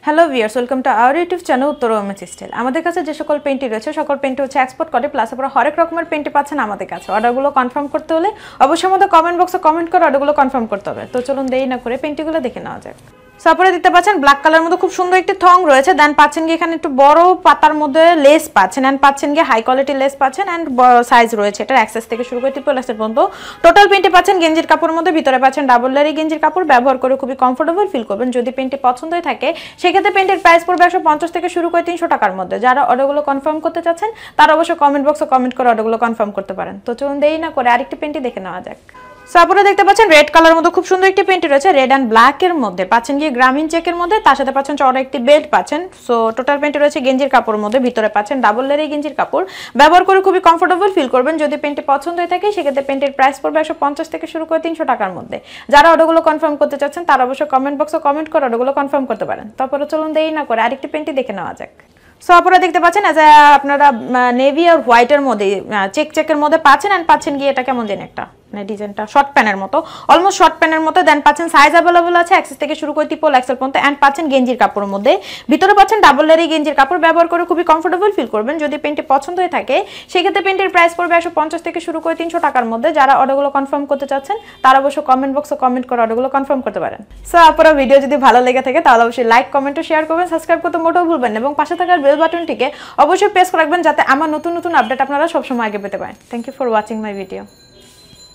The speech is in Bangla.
Hello viewers, welcome to our YouTube channel উত্তর ওমেন্স স্টাইল। আমাদের কাছে যে সকল পেন্টি রয়েছে সকল পেন্টি হচ্ছে এক্সপোর্ট করে, প্লাস আপনারা হরেক রকমের পেন্টি পাচ্ছেন আমাদের কাছে। অর্ডারগুলো কনফার্ম করতে হলে অবশ্যই আমাদের কমেন্ট বক্সে কমেন্ট করে অর্ডারগুলো কনফার্ম করতে হবে। তো চলুন দেরি না করে পেন্টিগুলো দেখে নেওয়া যাক। তারপরে দেখতে পাচ্ছেন ব্ল্যাক কালার মধ্যে খুব সুন্দর একটি থং রয়েছে। দেন পাচ্ছেন কি এখানে একটু বড় পাতার মধ্যে লেস পাচ্ছেন, এন্ড পাচ্ছেন কি হাই কোয়ালিটি লেস পাচ্ছেন, এন্ড সাইজ রয়েছে এটার এক্সেস থেকে শুরু করে ট্রিপল এক্সেল পর্যন্ত। টোটাল পেন্টি পাচ্ছেন গেঞ্জির কাপড়ের মধ্যে, ভিতরে পাচ্ছেন ডাবল লেয়ারি গেঞ্জির কাপড়। ব্যবহার করে খুবই কমফোর্টেবল ফিল করবেন। যদি পেন্টি পছন্দ হয়ে থাকে সেক্ষেত্রে পেন্টের প্রাইস পড়বে 150 থেকে শুরু করে 300 টাকার মধ্যে। যারা অর্ডারগুলো কনফার্ম করতে চাচ্ছেন তারা অবশ্যই কমেন্ট বক্সে কমেন্ট করে অর্ডারগুলো কনফার্ম করতে পারেন। তো চলুন দেরি না করে আরেকটি পেন্টি দেখে নেওয়া যাক। তারপরে দেখতে পাচ্ছেন রেড কালার মধ্যে খুব সুন্দর একটি পেন্টি রয়েছে। রেড অ্যান্ড ব্ল্যাক এর মধ্যে পাচ্ছেন গিয়ে গ্রামীণ চেকের মধ্যে, তার সাথে পাচ্ছেন চড়া একটি বেল্ট পাচ্ছেন। সো টোটাল পেন্টি রয়েছে গেঞ্জির কাপড়ের মধ্যে, ভিতরে পাচ্ছেন ডাবল লেয়ারি গেঞ্জির কাপড়। ব্যবহার করে খুবই কমফোর্টেবল ফিল করবেন। যদি পেন্টি পছন্দ হয়ে থাকে সেক্ষেত্রে পেন্টের প্রাইস পড়বে 150 থেকে শুরু করে 300 টাকার মধ্যে। যারা অর্ডারগুলো কনফার্ম করতে চাচ্ছেন তারা অবশ্যই কমেন্ট বক্সে কমেন্ট করে অর্ডারগুলো কনফার্ম করতে পারেন। তারপরে চলুন দেরি না করে আরেকটি পেন্টি দেখে নেওয়া যাক। সো আপনারা দেখতে পাচ্ছেন আপনারা নেভি আর হোয়াইটের মধ্যে চেকের মধ্যে পাচ্ছেন, এন্ড পাচ্ছেন গিয়ে এটা কেমন দিন একটা ডিজাইনটা শর্ট প্যানের মতো, অলমোস্ট শর্ট প্যানের মতো। দেন পাচ্ছেন সাইজ অ্যাভেলেবল আছে এক্সেস থেকে শুরু করে ট্রিপল এক্সেল পর্যন্ত, এন্ড পাচ্ছেন গেঞ্জির কাপড়ের মধ্যে, ভিতরে পাচ্ছেন ডাবল লেয়ারি গেঞ্জির কাপড়। ব্যবহার করে খুবই কমফোর্টেবল ফিল করবেন। যদি পেন্টি পছন্দ হয়ে থাকে সেক্ষেত্রে পেন্টের প্রাইস পড়বে 150 থেকে শুরু করে 300 টাকার মধ্যে। যারা অর্ডারগুলো কনফার্ম করতে চাচ্ছেন তারা অবশ্যই কমেন্ট বক্সে কমেন্ট করে অর্ডারগুলো কনফার্ম করতে পারেন। সো আপনারা ভিডিও যদি ভালো লেগে থাকে তাহলে অবশ্যই লাইক কমেন্ট ও শেয়ার করবেন, সাবস্ক্রাইব করতে মোটেও ভুলবেন না, এবং পাশে থাকার বেল বাটনটিকে অবশ্যই প্রেস করে রাখবেন যাতে আমার নতুন নতুন আপডেট আপনারা সবসময় আগে পেতে পারেন। Thank you for watching my video.